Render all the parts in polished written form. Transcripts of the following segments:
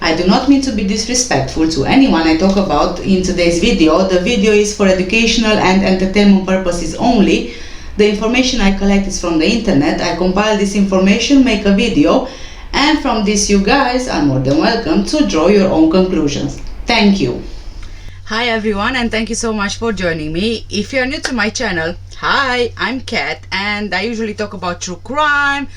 I do not mean to be disrespectful to anyone I talk about in today's video. The video is for educational and entertainment purposes only. The information I collect is from the internet. I compile this information, make a video, and from this you guys are more than welcome to draw your own conclusions. Thank you. Hi everyone, and thank you so much for joining me. If you're new to my channel, hi, I'm Kat, and I usually talk about true crime,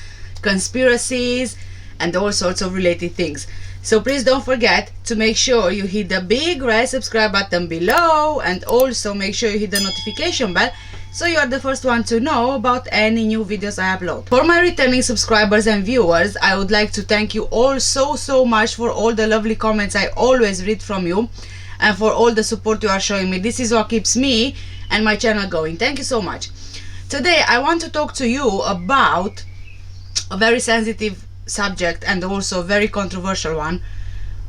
conspiracies, and all sorts of related things. So please don't forget to make sure you hit the big red subscribe button below, and also make sure you hit the notification bell so you are the first one to know about any new videos I upload. For my returning subscribers and viewers, I would like to thank you all so much for all the lovely comments I always read from you, and for all the support you are showing me. This is what keeps me and my channel going. Thank you so much. Today I want to talk to you about a very sensitive subject and also a very controversial one,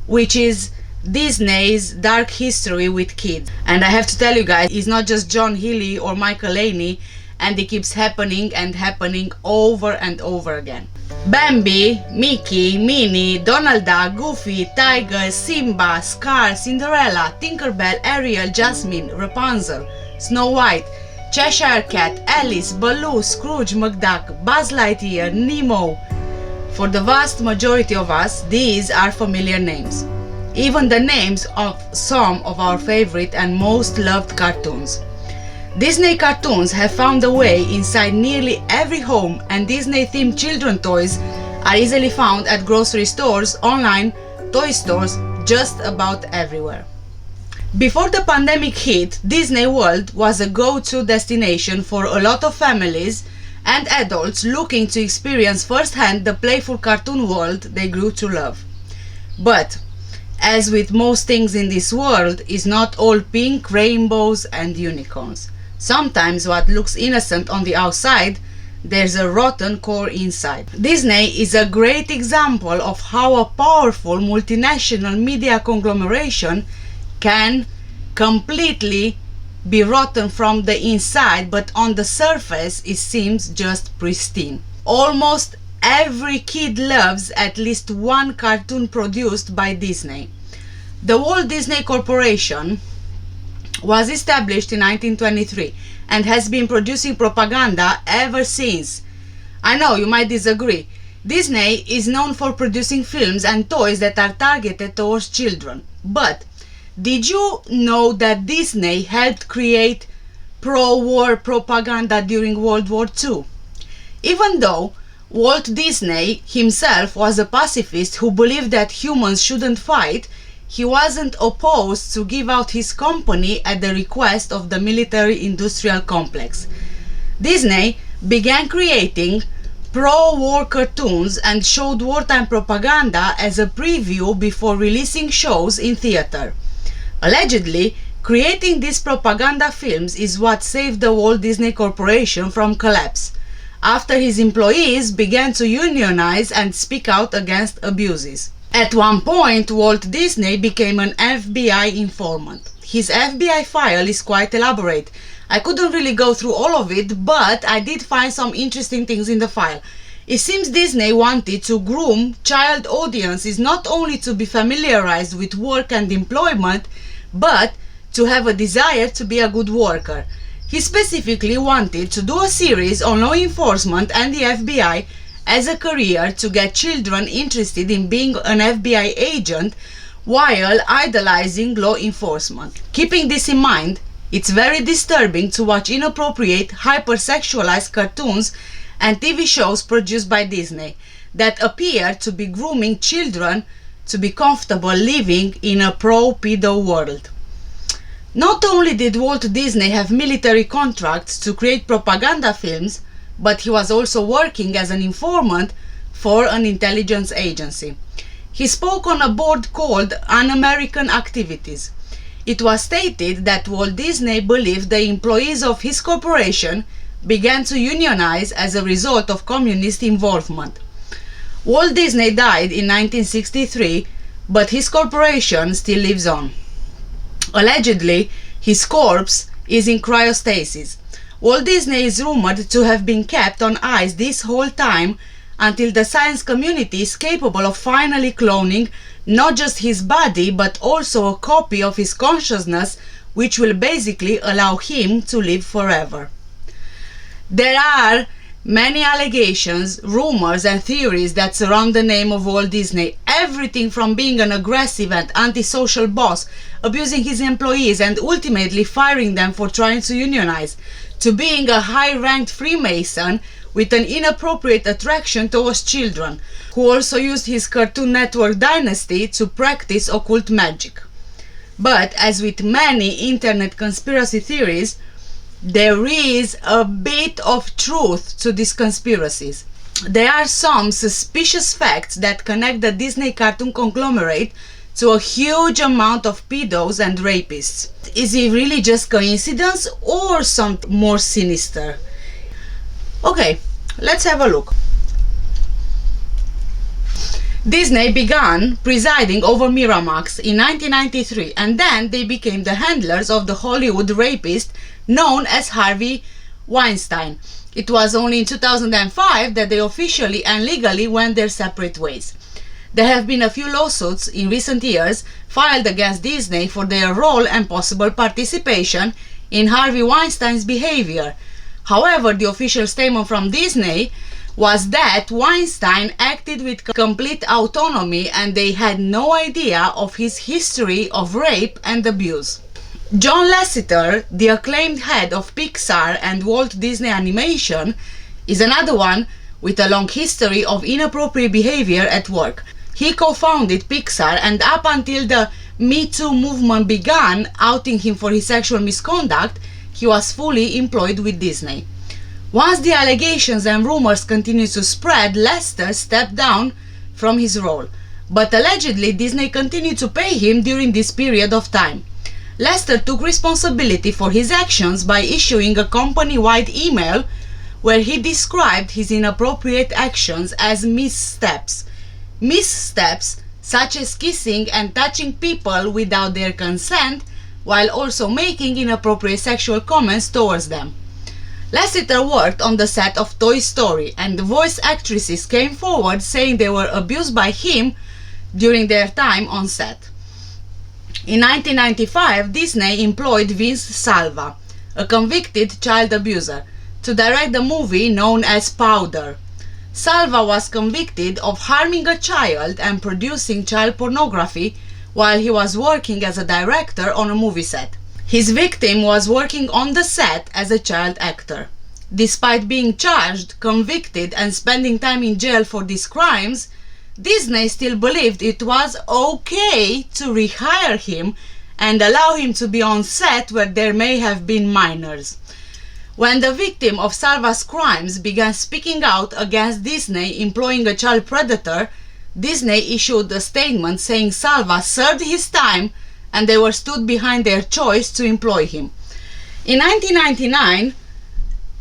which is Disney's dark history with kids. And I have to tell you guys, it's not just John Healy or Michael Laney, and it keeps happening and happening over and over again. Bambi, Mickey, Minnie, Donald Duck, Goofy, Tiger, Simba, Scar, Cinderella, Tinkerbell, Ariel, Jasmine, Rapunzel, Snow White, Cheshire Cat, Alice, Baloo, Scrooge McDuck, Buzz Lightyear, Nemo. For the vast majority of us, these are familiar names. Even the names of some of our favorite and most loved cartoons. Disney cartoons have found a way inside nearly every home, and Disney-themed children toys are easily found at grocery stores, online, toy stores, just about everywhere. Before the pandemic hit, Disney World was a go-to destination for a lot of families and adults looking to experience firsthand the playful cartoon world they grew to love. But, as with most things in this world, is not all pink, rainbows and unicorns. Sometimes what looks innocent on the outside, there's a rotten core inside. Disney is a great example of how a powerful multinational media conglomeration can completely be rotten from the inside, but on the surface it seems just pristine. Almost every kid loves at least one cartoon produced by Disney. The Walt Disney Corporation was established in 1923 and has been producing propaganda ever since. I know you might disagree. Disney is known for producing films and toys that are targeted towards children. But did you know that Disney helped create pro-war propaganda during World War II? Even though Walt Disney himself was a pacifist who believed that humans shouldn't fight, he wasn't opposed to give out his company at the request of the military-industrial complex. Disney began creating pro-war cartoons and showed wartime propaganda as a preview before releasing shows in theater. Allegedly, creating these propaganda films is what saved the Walt Disney Corporation from collapse, after his employees began to unionize and speak out against abuses. At one point, Walt Disney became an FBI informant. His FBI file is quite elaborate. I couldn't really go through all of it, but I did find some interesting things in the file. It seems Disney wanted to groom child audiences not only to be familiarized with work and employment, but to have a desire to be a good worker. He specifically wanted to do a series on law enforcement and the FBI as a career to get children interested in being an FBI agent while idolizing law enforcement. Keeping this in mind, it's very disturbing to watch inappropriate, hypersexualized cartoons and TV shows produced by Disney that appear to be grooming children to be comfortable living in a pro-pedo world. Not only did Walt Disney have military contracts to create propaganda films, but he was also working as an informant for an intelligence agency. He spoke on a board called Un-American Activities. It was stated that Walt Disney believed the employees of his corporation began to unionize as a result of communist involvement. Walt Disney died in 1963, but his corporation still lives on. Allegedly, his corpse is in cryostasis. Walt Disney is rumored to have been kept on ice this whole time until the science community is capable of finally cloning Not just his body, but also a copy of his consciousness, which will basically allow him to live forever. There are many allegations, rumors and theories that surround the name of Walt Disney. Everything from being an aggressive and antisocial boss, abusing his employees and ultimately firing them for trying to unionize, to being a high-ranked Freemason with an inappropriate attraction towards children, who also used his Cartoon Network dynasty to practice occult magic. But as with many internet conspiracy theories, there is a bit of truth to these conspiracies. There are some suspicious facts that connect the Disney cartoon conglomerate to a huge amount of pedos and rapists. Is it really just coincidence or something more sinister? Okay, let's have a look. Disney began presiding over Miramax in 1993, and then they became the handlers of the Hollywood rapist known as Harvey Weinstein. It was only in 2005 that they officially and legally went their separate ways. There have been a few lawsuits in recent years filed against Disney for their role and possible participation in Harvey Weinstein's behavior. However, the official statement from Disney was that Weinstein acted with complete autonomy and they had no idea of his history of rape and abuse. John Lasseter, the acclaimed head of Pixar and Walt Disney Animation, is another one with a long history of inappropriate behavior at work. He co-founded Pixar, and up until the Me Too movement began outing him for his sexual misconduct, he was fully employed with Disney. Once the allegations and rumors continued to spread, Lasseter stepped down from his role. But allegedly, Disney continued to pay him during this period of time. Lasseter took responsibility for his actions by issuing a company-wide email where he described his inappropriate actions as missteps. Missteps such as kissing and touching people without their consent, while also making inappropriate sexual comments towards them. Lasseter worked on the set of Toy Story, and the voice actresses came forward saying they were abused by him during their time on set. In 1995, Disney employed Vince Salva, a convicted child abuser, to direct the movie known as Powder. Salva was convicted of harming a child and producing child pornography while he was working as a director on a movie set. His victim was working on the set as a child actor. Despite being charged, convicted, and spending time in jail for these crimes, Disney still believed it was okay to rehire him and allow him to be on set where there may have been minors. When the victim of Salva's crimes began speaking out against Disney employing a child predator, Disney issued a statement saying Salva served his time and they were stood behind their choice to employ him. In 1999,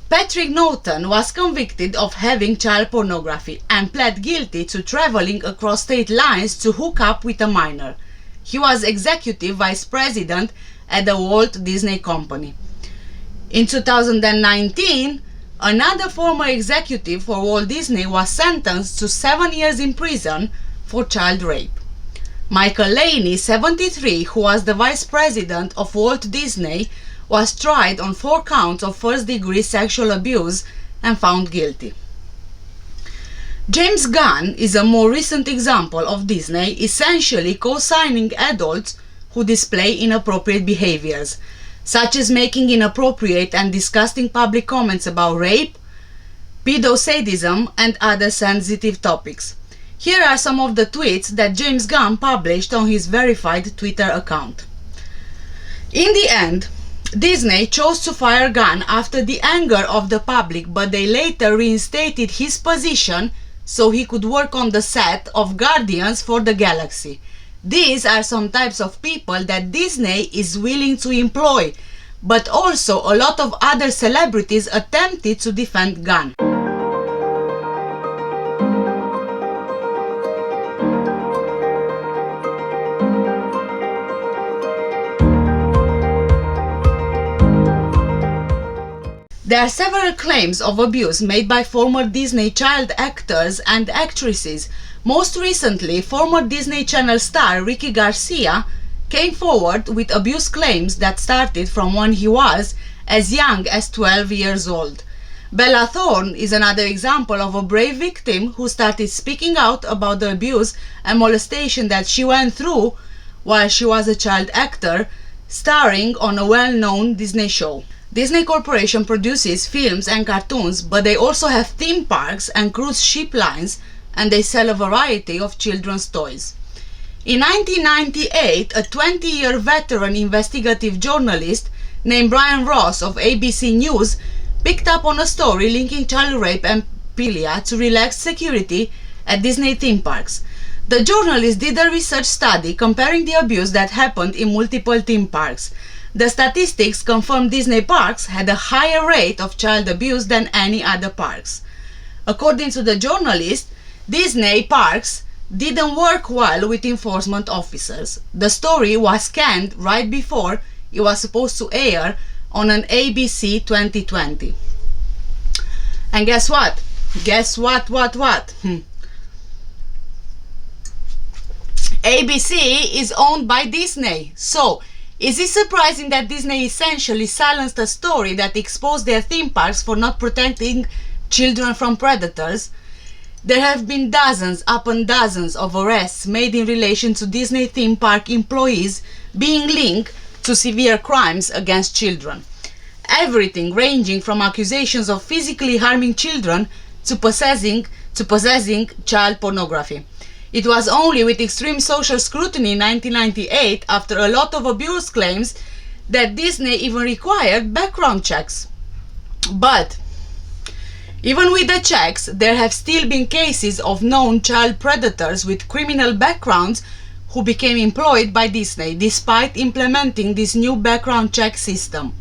Patrick Norton was convicted of having child pornography and pled guilty to traveling across state lines to hook up with a minor. He was executive vice president at the Walt Disney Company. In 2019, another former executive for Walt Disney was sentenced to 7 years in prison for child rape. Michael Laney, 73, who was the vice president of Walt Disney, was tried on 4 counts of first-degree sexual abuse and found guilty. James Gunn is a more recent example of Disney essentially co-signing adults who display inappropriate behaviors, such as making inappropriate and disgusting public comments about rape, pedosadism, and other sensitive topics. Here are some of the tweets that James Gunn published on his verified Twitter account. In the end, Disney chose to fire Gunn after the anger of the public, but they later reinstated his position so he could work on the set of Guardians for the Galaxy. These are some types of people that Disney is willing to employ, but also a lot of other celebrities attempted to defend Gunn. There are several claims of abuse made by former Disney child actors and actresses. Most recently, former Disney Channel star Ricky Garcia came forward with abuse claims that started from when he was as young as 12 years old. Bella Thorne is another example of a brave victim who started speaking out about the abuse and molestation that she went through while she was a child actor, starring on a well-known Disney show. Disney Corporation produces films and cartoons, but they also have theme parks and cruise ship lines, and they sell a variety of children's toys. In 1998, a 20-year veteran investigative journalist named Brian Ross of ABC News picked up on a story linking child rape and pedophilia to relaxed security at Disney theme parks. The journalist did a research study comparing the abuse that happened in multiple theme parks. The statistics confirmed Disney parks had a higher rate of child abuse than any other parks. According to the journalist, Disney parks didn't work well with enforcement officers. The story was canned right before it was supposed to air on an ABC 2020. And guess what? Guess what? ABC is owned by Disney. So, is it surprising that Disney essentially silenced a story that exposed their theme parks for not protecting children from predators? There have been dozens upon dozens of arrests made in relation to Disney theme park employees being linked to severe crimes against children. Everything ranging from accusations of physically harming children to possessing child pornography. It was only with extreme social scrutiny in 1998, after a lot of abuse claims, that Disney even required background checks. But even with the checks, there have still been cases of known child predators with criminal backgrounds who became employed by Disney despite implementing this new background check system.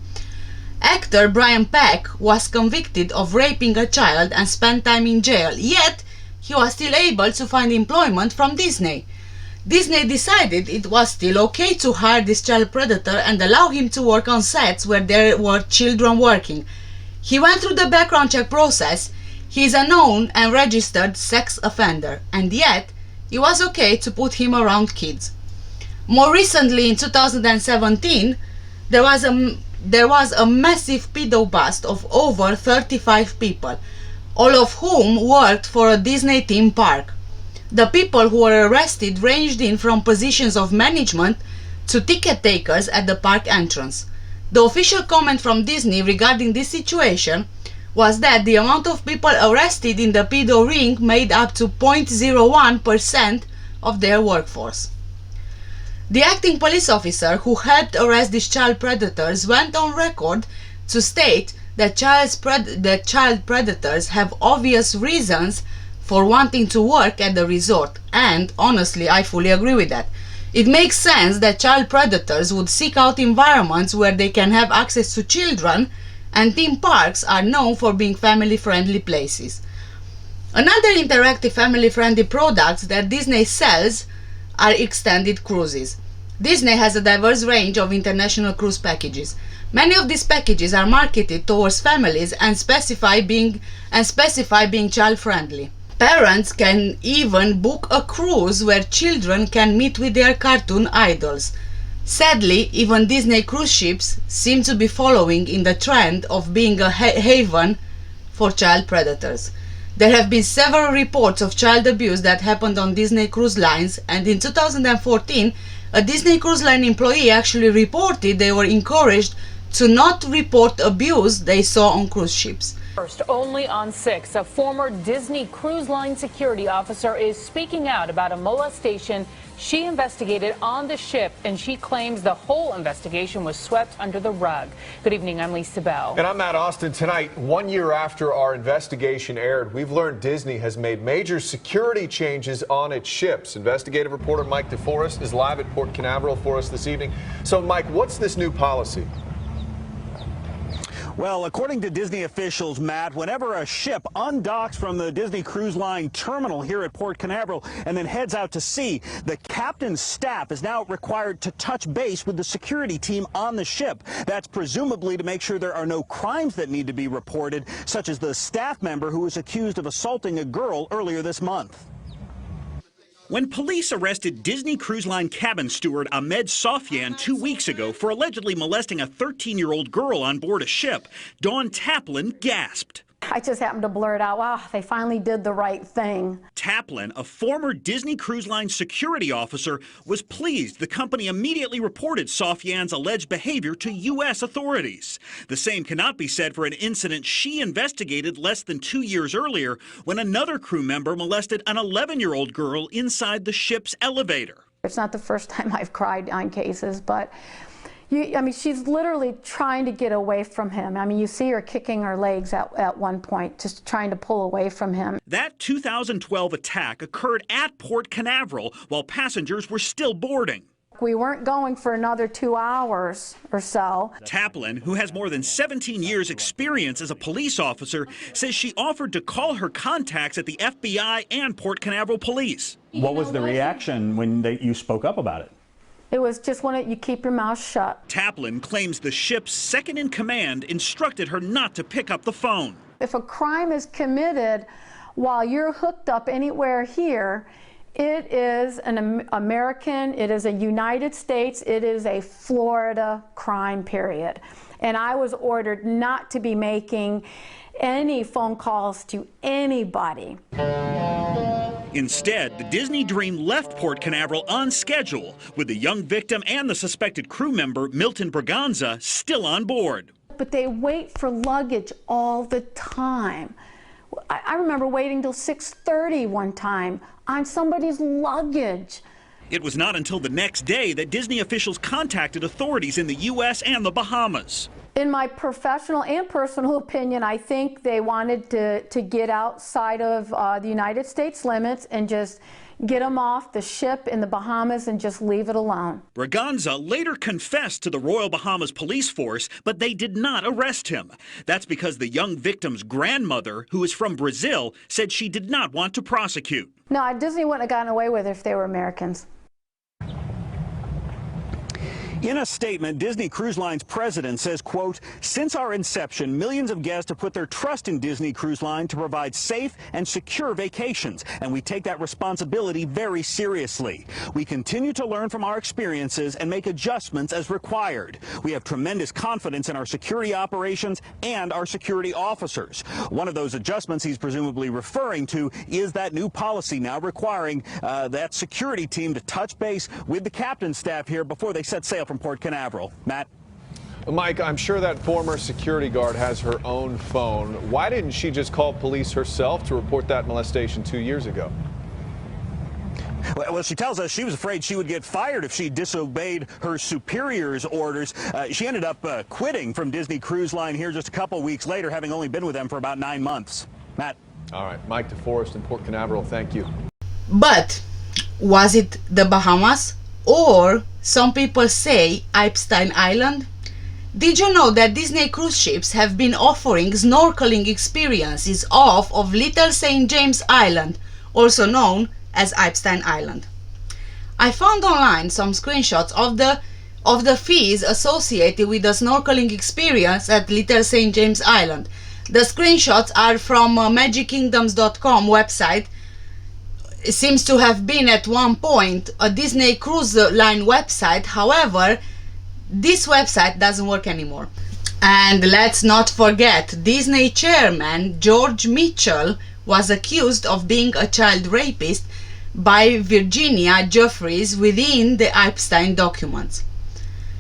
Actor Brian Peck was convicted of raping a child and spent time in jail, yet he was still able to find employment from Disney. Disney decided it was still okay to hire this child predator and allow him to work on sets where there were children working. He went through the background check process. He is a known and registered sex offender, and yet it was okay to put him around kids. More recently, in 2017, there was a massive pedo bust of over 35 people, all of whom worked for a Disney theme park. The people who were arrested ranged in from positions of management to ticket takers at the park entrance. The official comment from Disney regarding this situation was that the amount of people arrested in the pedo ring made up to 0.01% of their workforce. The acting police officer who helped arrest these child predators went on record to state that child predators have obvious reasons for wanting to work at the resort, and honestly, I fully agree with that. It makes sense that child predators would seek out environments where they can have access to children, and theme parks are known for being family-friendly places. Another interactive family-friendly product that Disney sells are extended cruises. Disney has a diverse range of international cruise packages. Many of these packages are marketed towards families and specify being child-friendly. Parents can even book a cruise where children can meet with their cartoon idols. Sadly, even Disney cruise ships seem to be following in the trend of being a haven for child predators. There have been several reports of child abuse that happened on Disney cruise lines, and in 2014, a Disney cruise line employee actually reported they were encouraged to not report abuse they saw on cruise ships. First, only on 6, a former Disney Cruise Line security officer is speaking out about a molestation she investigated on the ship, and she claims the whole investigation was swept under the rug. Good evening, I'm Lisa Bell. And I'm Matt Austin. Tonight, 1 year after our investigation aired, we've learned Disney has made major security changes on its ships. Investigative reporter Mike DeForest is live at Port Canaveral for us this evening. So, Mike, what's this new policy? Well, according to Disney officials, Matt, whenever a ship undocks from the Disney Cruise Line terminal here at Port Canaveral and then heads out to sea, the captain's staff is now required to touch base with the security team on the ship. That's presumably to make sure there are no crimes that need to be reported, such as the staff member who was accused of assaulting a girl earlier this month. When police arrested Disney Cruise Line cabin steward Ahmed Sofyan 2 weeks ago for allegedly molesting a 13-year-old girl on board a ship, Dawn Taplin gasped. I just happened to blurt out, wow, they finally did the right thing. Taplin, a former Disney Cruise Line security officer, was pleased the company immediately reported Sofyan's alleged behavior to U.S. authorities. The same cannot be said for an incident she investigated less than 2 years earlier when another crew member molested an 11-year-old girl inside the ship's elevator. It's not the first time I've cried on cases, but I mean, she's literally trying to get away from him. I mean, you see her kicking her legs at one point, just trying to pull away from him. That 2012 attack occurred at Port Canaveral while passengers were still boarding. We weren't going for another 2 hours or so. Taplin, who has more than 17 years experience as a police officer, says she offered to call her contacts at the FBI and Port Canaveral police. What was the reaction when you spoke up about it? It was just when you keep your mouth shut. Taplin claims the ship's second-in-command instructed her not to pick up the phone. If a crime is committed while you're hooked up anywhere here, it is an American, it is a United States, it is a Florida crime, period. And I was ordered not to be making any phone calls to anybody. Instead, the Disney Dream left Port Canaveral on schedule, with the young victim and the suspected crew member, Milton Braganza, still on board. But they wait for luggage all the time. I remember waiting till 6:30 one time on somebody's luggage. It was not until the next day that Disney officials contacted authorities in the U.S. and the Bahamas. In my professional and personal opinion, I think they wanted to get outside of the United States limits and just get him off the ship in the Bahamas and just leave it alone. Braganza later confessed to the Royal Bahamas Police Force, but they did not arrest him. That's because the young victim's grandmother, who is from Brazil, said she did not want to prosecute. No, Disney wouldn't have gotten away with it if they were Americans. In a statement, Disney Cruise Line's president says, quote, "Since our inception, millions of guests have put their trust in Disney Cruise Line to provide safe and secure vacations, and we take that responsibility very seriously. We continue to learn from our experiences and make adjustments as required. We have tremendous confidence in our security operations and our security officers." One of those adjustments he's presumably referring to is that new policy now requiring that security team to touch base with the captain's staff here before they set sail from Port Canaveral. Matt? Mike, I'm sure that former security guard has her own phone. Why didn't she just call police herself to report that molestation 2 years ago? Well, she tells us she was afraid she would get fired if she disobeyed her superior's orders. She ended up quitting from Disney Cruise Line here just a couple weeks later, having only been with them for about 9 months. Matt? All right, Mike DeForest in Port Canaveral, thank you. But was it the Bahamas? Or some people say Epstein Island? Did you know that Disney cruise ships have been offering snorkeling experiences off of Little St. James Island, also known as Epstein Island? I found online some screenshots of the fees associated with the snorkeling experience at Little St. James Island. The screenshots are from magickingdoms.com website. It seems to have been at one point a Disney Cruise Line website. However, this website doesn't work anymore. And let's not forget, Disney chairman George Mitchell was accused of being a child rapist by Virginia Jeffries within the Epstein documents.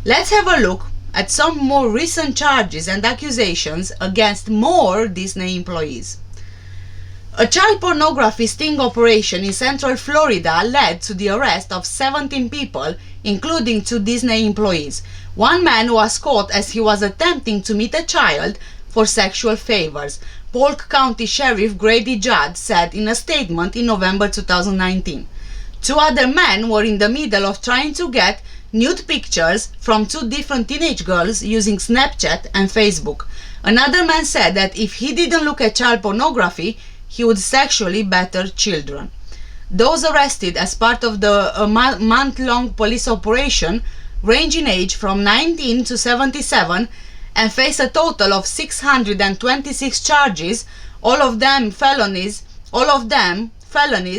Let's have a look at some more recent charges and accusations against more Disney employees. A child pornography sting operation in Central Florida led to the arrest of 17 people, including 2 Disney employees. One man was caught as he was attempting to meet a child for sexual favors, Polk County Sheriff Grady Judd said in a statement in November 2019. Two other men were in the middle of trying to get nude pictures from two different teenage girls using Snapchat and Facebook. Another man said that if he didn't look at child pornography, he would sexually batter children. Those arrested as part of the month-long police operation range in age from 19 to 77 and face a total of 626 charges, all of them felonies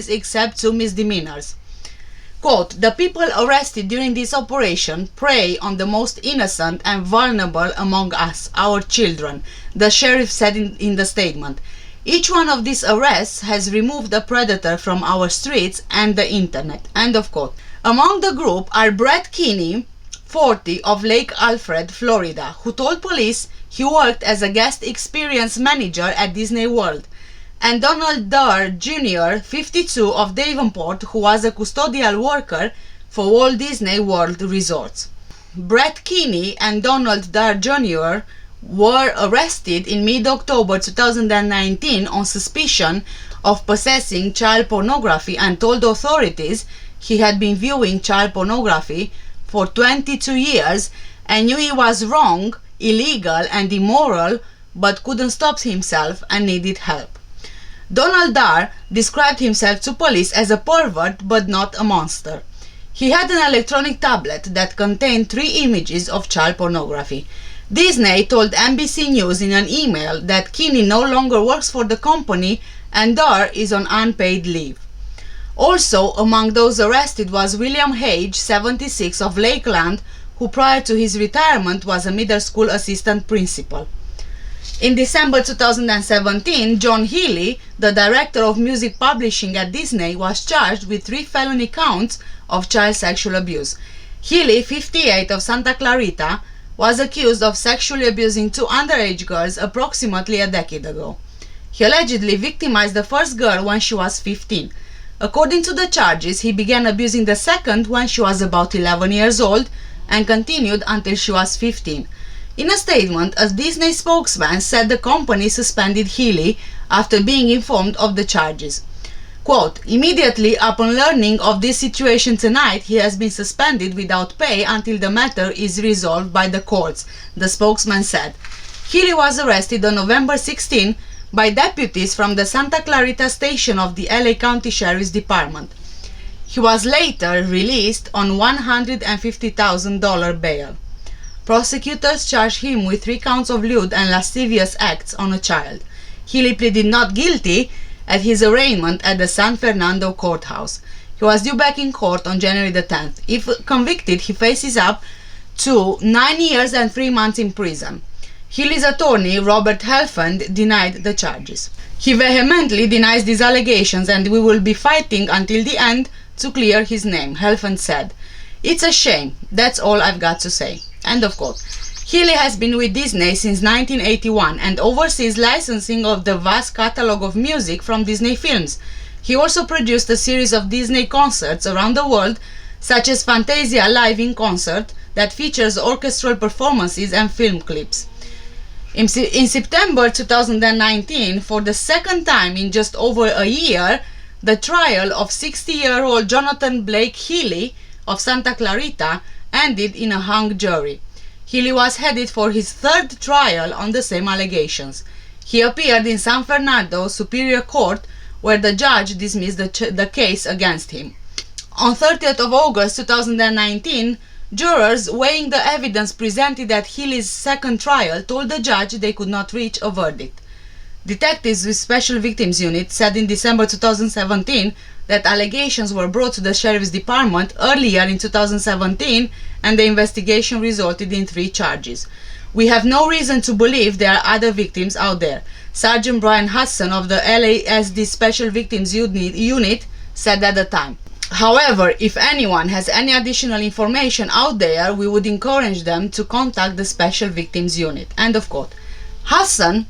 except 2 misdemeanors. Quote, "The people arrested during this operation prey on the most innocent and vulnerable among us, our children," the sheriff said in the statement. "Each one of these arrests has removed a predator from our streets and the internet." End of quote. Among the group are Brett Kinney, 40, of Lake Alfred, Florida, who told police he worked as a guest experience manager at Disney World, and Donald Durr Jr., 52, of Davenport, who was a custodial worker for Walt Disney World Resorts. Brett Kinney and Donald Durr Jr. were arrested in mid-October 2019 on suspicion of possessing child pornography and told authorities he had been viewing child pornography for 22 years and knew he was wrong, illegal and immoral, but couldn't stop himself and needed help. Donald Durr described himself to police as a pervert but not a monster. He had an electronic tablet that contained 3 images of child pornography. Disney told NBC News in an email that Kinney no longer works for the company and Durr is on unpaid leave. Also among those arrested was William Hage, 76, of Lakeland, who prior to his retirement was a middle school assistant principal. In December 2017, John Healy, the director of music publishing at Disney, was charged with 3 felony counts of child sexual abuse. Healy, 58, of Santa Clarita, was accused of sexually abusing 2 underage girls approximately a decade ago. He allegedly victimized the first girl when she was 15. According to the charges, he began abusing the second when she was about 11 years old and continued until she was 15. In a statement, a Disney spokesman said the company suspended Healy after being informed of the charges. Quote, "Immediately upon learning of this situation tonight, he has been suspended without pay until the matter is resolved by the courts," the spokesman said. Healy was arrested on November 16 by deputies from the Santa Clarita station of the LA County Sheriff's Department. He was later released on $150,000 bail. Prosecutors charged him with 3 counts of lewd and lascivious acts on a child. Healy pleaded not guilty at his arraignment at the San Fernando courthouse. He was due back in court on January the 10th. If convicted, he faces up to 9 years and 3 months in prison. Healy's attorney, Robert Helfand, denied the charges. He vehemently denies these allegations and we will be fighting until the end to clear his name, Helfand said. "It's a shame. That's all I've got to say." End of quote. Healy has been with Disney since 1981 and oversees licensing of the vast catalog of music from Disney films. He also produced a series of Disney concerts around the world, such as Fantasia Live in Concert, that features orchestral performances and film clips. In September 2019, for the second time in just over a year, the trial of 60-year-old Jonathan Blake Healy of Santa Clarita ended in a hung jury. Healy was headed for his 3rd trial on the same allegations. He appeared in San Fernando Superior Court, where the judge dismissed the case against him. On 30th of August 2019, jurors weighing the evidence presented at Healy's 2nd trial told the judge they could not reach a verdict. Detectives with Special Victims Unit said in December 2017 that allegations were brought to the Sheriff's Department earlier in 2017 and the investigation resulted in 3 charges. "We have no reason to believe there are other victims out there," Sergeant Brian Hudson of the LASD Special Victims Unit said at the time. However, if anyone has any additional information out there, we would encourage them to contact the Special Victims Unit. End of quote. Hudson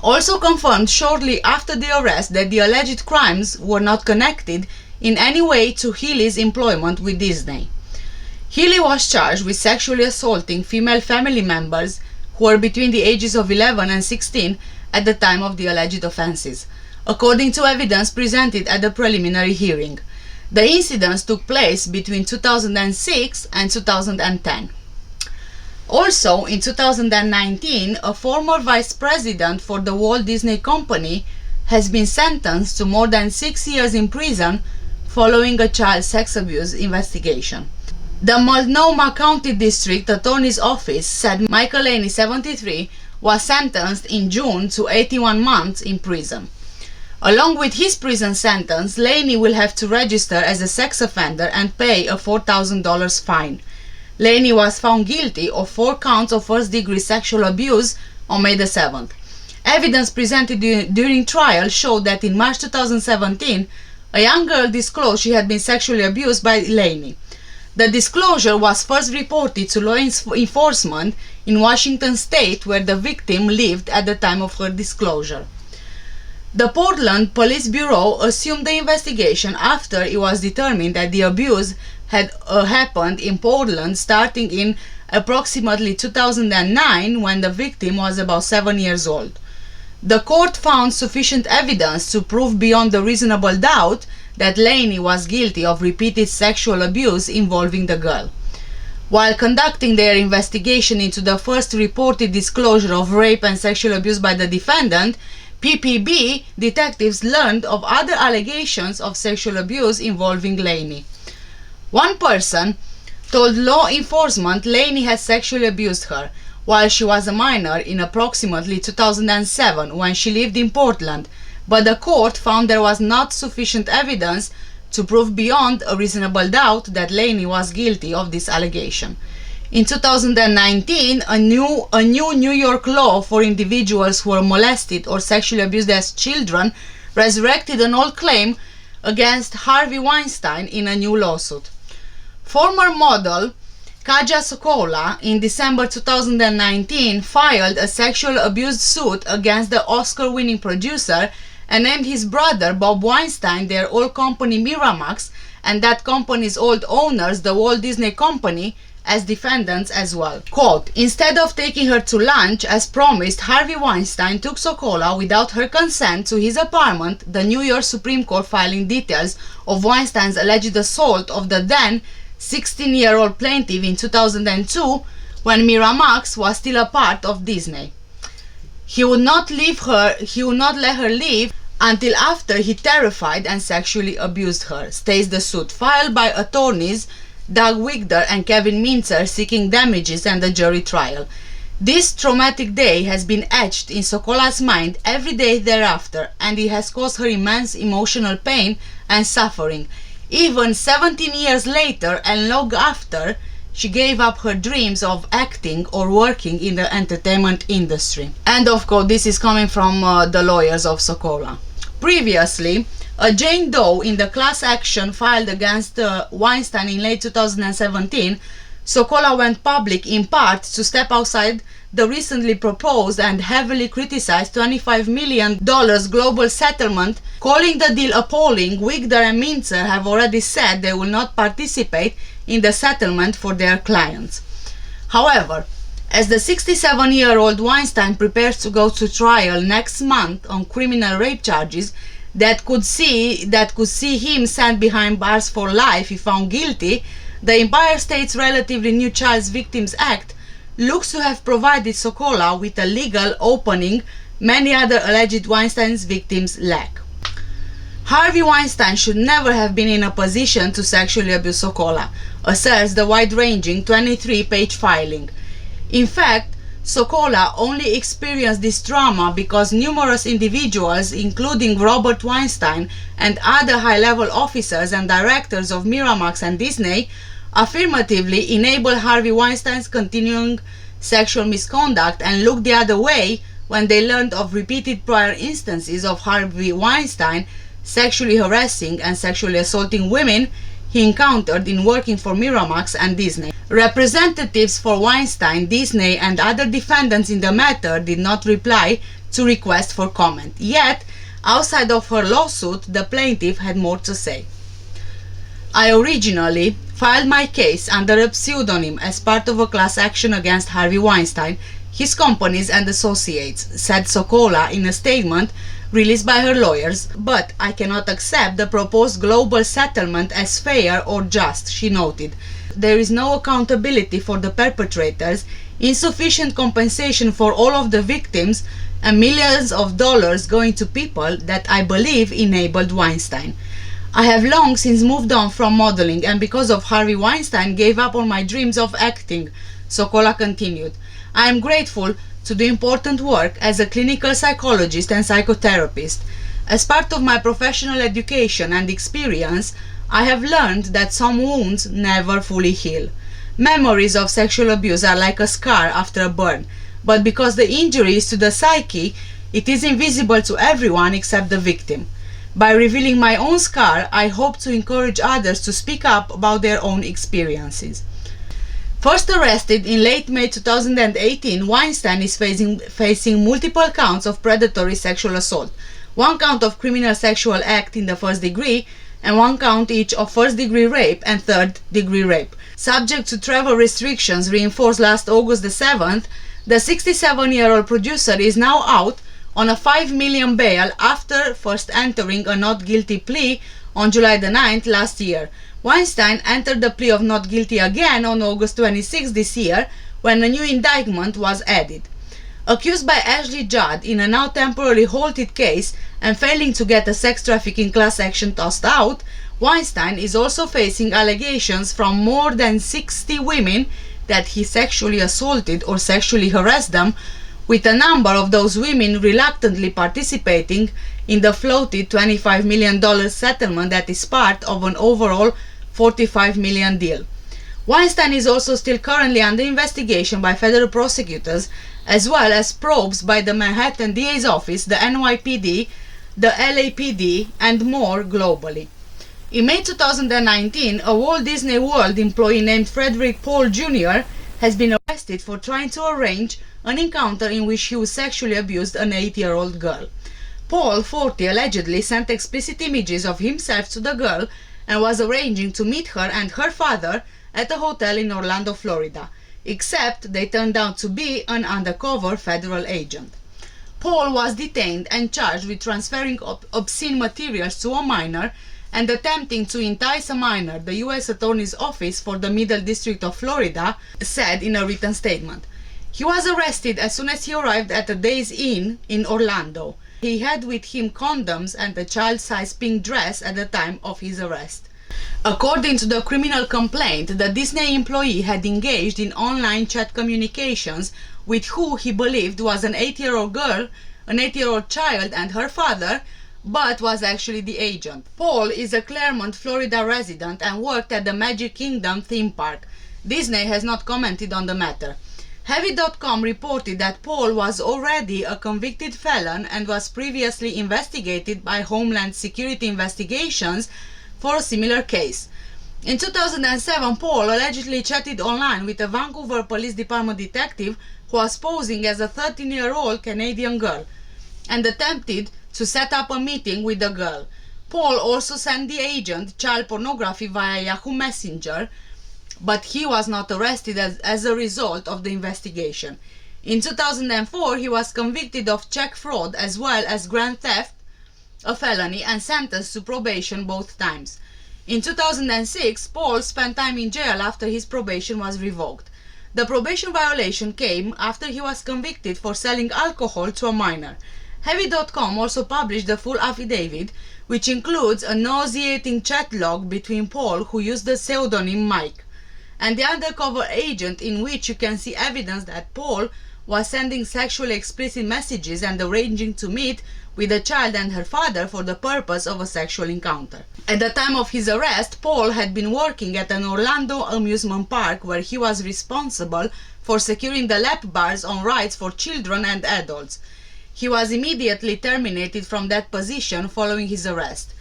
also confirmed shortly after the arrest that the alleged crimes were not connected in any way to Healy's employment with Disney. Healy was charged with sexually assaulting female family members who were between the ages of 11 and 16 at the time of the alleged offenses, according to evidence presented at the preliminary hearing. The incidents took place between 2006 and 2010. Also, in 2019, a former vice president for the Walt Disney Company has been sentenced to more than 6 years in prison following a child sex abuse investigation. The Multnomah County District Attorney's Office said Michael Laney, 73, was sentenced in June to 81 months in prison. Along with his prison sentence, Laney will have to register as a sex offender and pay a $4,000 fine. Laney was found guilty of 4 counts of first-degree sexual abuse on May the 7th. Evidence presented during trial showed that in March 2017, a young girl disclosed she had been sexually abused by Laney. The disclosure was first reported to law enforcement in Washington state, where the victim lived at the time of her disclosure. The Portland Police Bureau assumed the investigation after it was determined that the abuse had happened in Portland starting in approximately 2009, when the victim was about 7 years old. The court found sufficient evidence to prove beyond a reasonable doubt that Laney was guilty of repeated sexual abuse involving the girl. While conducting their investigation into the first reported disclosure of rape and sexual abuse by the defendant, PPB detectives learned of other allegations of sexual abuse involving Laney. One person told law enforcement Laney had sexually abused her while she was a minor in approximately 2007 when she lived in Portland, but the court found there was not sufficient evidence to prove beyond a reasonable doubt that Laney was guilty of this allegation. In 2019, a new New York law for individuals who were molested or sexually abused as children resurrected an old claim against Harvey Weinstein in a new lawsuit. Former model Kaja Sokola in December 2019 filed a sexual abuse suit against the Oscar-winning producer and named his brother Bob Weinstein, their old company Miramax, and that company's old owners, the Walt Disney Company, as defendants as well. Quote, "Instead of taking her to lunch as promised, Harvey Weinstein took Sokola without her consent to his apartment," the New York Supreme Court filing details of Weinstein's alleged assault of the then 16-year-old plaintiff in 2002 when Miramax was still a part of Disney. He would not let her leave until after he terrified and sexually abused her, states the suit filed by attorneys Doug Wigder and Kevin Mintzer seeking damages and a jury trial. This traumatic day has been etched in Sokola's mind every day thereafter, and it has caused her immense emotional pain and suffering. Even 17 years later and long after she gave up her dreams of acting or working in the entertainment industry. And of course, this is coming from the lawyers of Sokola. Previously, a Jane Doe in the class action filed against Weinstein in late 2017, Sokola went public in part to step outside the recently proposed and heavily criticized $25 million global settlement, calling the deal appalling. Wigder and Mintzer have already said they will not participate in the settlement for their clients. However, as the 67-year-old Weinstein prepares to go to trial next month on criminal rape charges that could see him sent behind bars for life if found guilty, the Empire State's relatively new Child Victims Act looks to have provided Sokola with a legal opening many other alleged Weinstein's victims lack. Harvey Weinstein should never have been in a position to sexually abuse Sokola, asserts the wide-ranging 23-page filing. In fact, Sokola only experienced this trauma because numerous individuals, including Robert Weinstein and other high-level officers and directors of Miramax and Disney, affirmatively enabled Harvey Weinstein's continuing sexual misconduct and looked the other way when they learned of repeated prior instances of Harvey Weinstein sexually harassing and sexually assaulting women he encountered in working for Miramax and Disney. Representatives for Weinstein, Disney, and other defendants in the matter did not reply to requests for comment. Yet, outside of her lawsuit, the plaintiff had more to say. "I originally filed my case under a pseudonym as part of a class action against Harvey Weinstein, his companies and associates," said Sokola in a statement released by her lawyers, but I cannot accept the proposed global settlement as fair or just, she noted. There is no accountability for the perpetrators, insufficient compensation for all of the victims, and millions of dollars going to people that I believe enabled Weinstein. I have long since moved on from modeling and because of Harvey Weinstein gave up on my dreams of acting, Sokola continued. I am grateful to do important work as a clinical psychologist and psychotherapist. As part of my professional education and experience, I have learned that some wounds never fully heal. Memories of sexual abuse are like a scar after a burn, but because the injury is to the psyche, it is invisible to everyone except the victim. By revealing my own scar, I hope to encourage others to speak up about their own experiences. First arrested in late May 2018, Weinstein is facing multiple counts of predatory sexual assault, 1 count of criminal sexual act in the first degree, and 1 count each of first-degree rape and third-degree rape. Subject to travel restrictions reinforced last August the 7th, the 67-year-old producer is now out on a $5 million bail after first entering a not guilty plea on July the 9th last year. Weinstein entered the plea of not guilty again on August 26 this year when a new indictment was added. Accused by Ashley Judd in a now temporarily halted case and failing to get a sex trafficking class action tossed out, Weinstein is also facing allegations from more than 60 women that he sexually assaulted or sexually harassed them, with a number of those women reluctantly participating in the floated $25 million settlement that is part of an overall $45 million deal. Weinstein is also still currently under investigation by federal prosecutors, as well as probes by the Manhattan DA's office, the NYPD, the LAPD, and more globally. In May 2019, a Walt Disney World employee named Frederick Paul Jr. has been arrested for trying to arrange an encounter in which he was sexually abused an 8-year-old girl. Paul, 40, allegedly sent explicit images of himself to the girl and was arranging to meet her and her father at a hotel in Orlando, Florida, except they turned out to be an undercover federal agent. Paul was detained and charged with transferring obscene materials to a minor and attempting to entice a minor, the U.S. Attorney's Office for the Middle District of Florida said in a written statement. He was arrested as soon as he arrived at a Days Inn in Orlando. He had with him condoms and a child-sized pink dress at the time of his arrest. According to the criminal complaint, the Disney employee had engaged in online chat communications with who he believed was an 8-year-old girl, an 8-year-old child and her father, but was actually the agent. Paul is a Claremont, Florida resident and worked at the Magic Kingdom theme park. Disney has not commented on the matter. Heavy.com reported that Paul was already a convicted felon and was previously investigated by Homeland Security investigations for a similar case. In 2007, Paul allegedly chatted online with a Vancouver Police Department detective who was posing as a 13-year-old Canadian girl and attempted to set up a meeting with the girl. Paul also sent the agent child pornography via Yahoo Messenger, but he was not arrested as a result of the investigation. In 2004, he was convicted of check fraud as well as grand theft, a felony, and sentenced to probation both times. In 2006, Paul spent time in jail after his probation was revoked. The probation violation came after he was convicted for selling alcohol to a minor. Heavy.com also published the full affidavit, which includes a nauseating chat log between Paul, who used the pseudonym Mike, and the undercover agent, in which you can see evidence that Paul was sending sexually explicit messages and arranging to meet with a child and her father for the purpose of a sexual encounter. At the time of his arrest, Paul had been working at an Orlando amusement park where he was responsible for securing the lap bars on rides for children and adults. He was immediately terminated from that position following his arrest.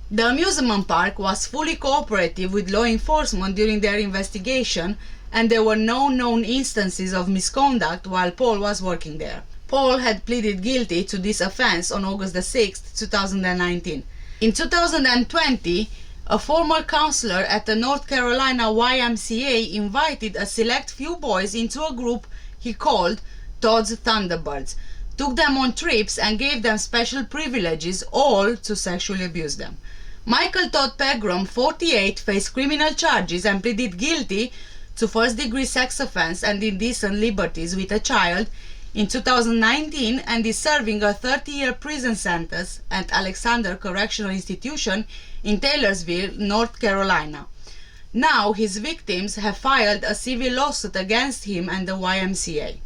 The amusement park was fully cooperative with law enforcement during their investigation, and there were no known instances of misconduct while Paul was working there. Paul had pleaded guilty to this offense on August 6, 2019. In 2020, a former counselor at the North Carolina YMCA invited a select few boys into a group he called Todd's Thunderbirds. took them on trips and gave them special privileges, all to sexually abuse them. Michael Todd Pegram, 48, faced criminal charges and pleaded guilty to first-degree sex offense and indecent liberties with a child in 2019 and is serving a 30-year prison sentence at Alexander Correctional Institution in Taylorsville, North Carolina. Now his victims have filed a civil lawsuit against him and the YMCA.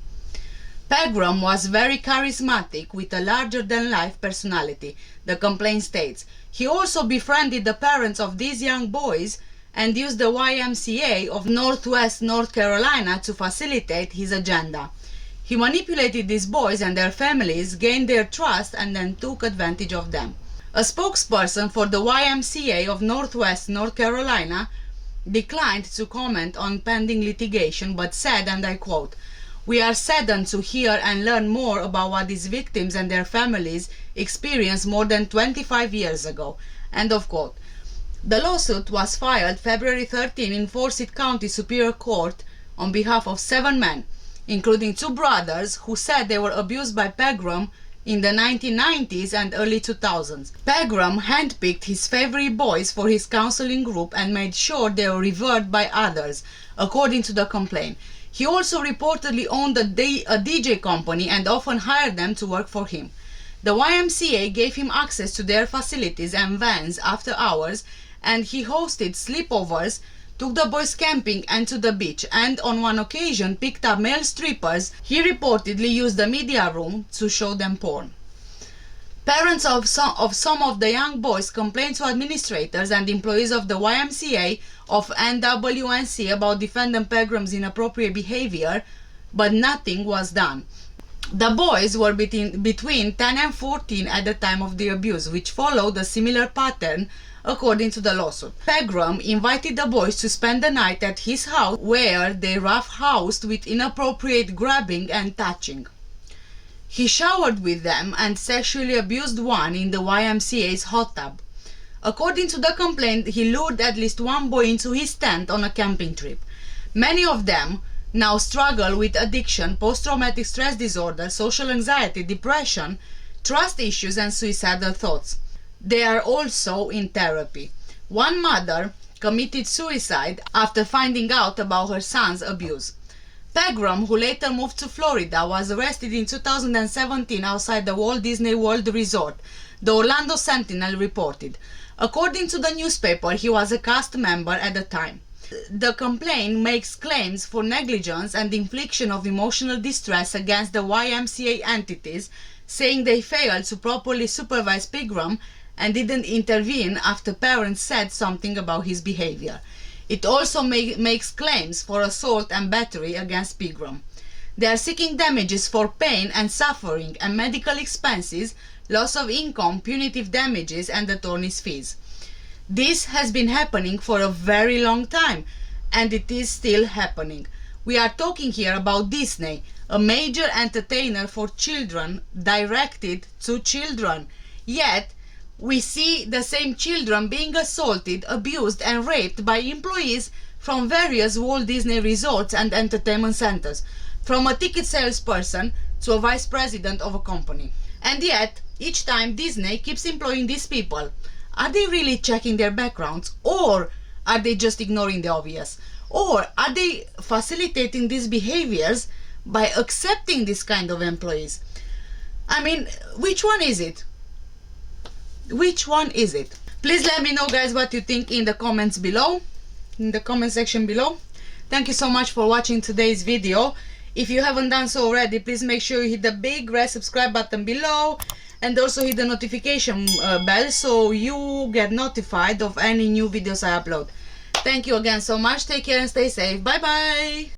Pegram was very charismatic with a larger-than-life personality, the complaint states. He also befriended the parents of these young boys and used the YMCA of Northwest North Carolina to facilitate his agenda. He manipulated these boys and their families, gained their trust, and then took advantage of them. A spokesperson for the YMCA of Northwest North Carolina declined to comment on pending litigation but said, and I quote, "We are saddened to hear and learn more about what these victims and their families experienced more than 25 years ago." End of quote. The lawsuit was filed February 13 in Forsyth County Superior Court on behalf of 7 men, including 2 brothers who said they were abused by Pegram in the 1990s and early 2000s. Pegram handpicked his favorite boys for his counseling group and made sure they were revered by others, according to the complaint. He also reportedly owned a DJ company and often hired them to work for him. The YMCA gave him access to their facilities and vans after hours, and he hosted sleepovers, took the boys camping and to the beach, and on one occasion picked up male strippers. He reportedly used the media room to show them porn. Parents of some of the young boys complained to administrators and employees of the YMCA of NWNC about defendant Pegram's inappropriate behavior, but nothing was done. The boys were between 10 and 14 at the time of the abuse, which followed a similar pattern according to the lawsuit. Pegram invited the boys to spend the night at his house, where they roughhoused with inappropriate grabbing and touching. He showered with them and sexually abused one in the YMCA's hot tub. According to the complaint, he lured at least one boy into his tent on a camping trip. Many of them now struggle with addiction, post-traumatic stress disorder, social anxiety, depression, trust issues, and suicidal thoughts. They are also in therapy. One mother committed suicide after finding out about her son's abuse. Pegram, who later moved to Florida, was arrested in 2017 outside the Walt Disney World Resort, the Orlando Sentinel reported. According to the newspaper, he was a cast member at the time. The complaint makes claims for negligence and infliction of emotional distress against the YMCA entities, saying they failed to properly supervise Pegram and didn't intervene after parents said something about his behavior. It also makes claims for assault and battery against Pegram. They are seeking damages for pain and suffering and medical expenses, loss of income, punitive damages, and attorney's fees. This has been happening for a very long time, and it is still happening. We are talking here about Disney, a major entertainer for children, directed to children. Yet, we see the same children being assaulted, abused, and raped by employees from various Walt Disney resorts and entertainment centers, from a ticket salesperson to a vice president of a company. And yet, each time Disney keeps employing these people. Are they really checking their backgrounds, or are they just ignoring the obvious? Or are they facilitating these behaviors by accepting this kind of employees? I mean, which one is it? Which one is it? Please let me know, guys, what you think in the comments below, in the comment section below. Thank you so much for watching today's video. If you haven't done so already, please make sure you hit the big red subscribe button below and also hit the notification bell so you get notified of any new videos I upload. Thank you again so much. Take care and stay safe. Bye bye.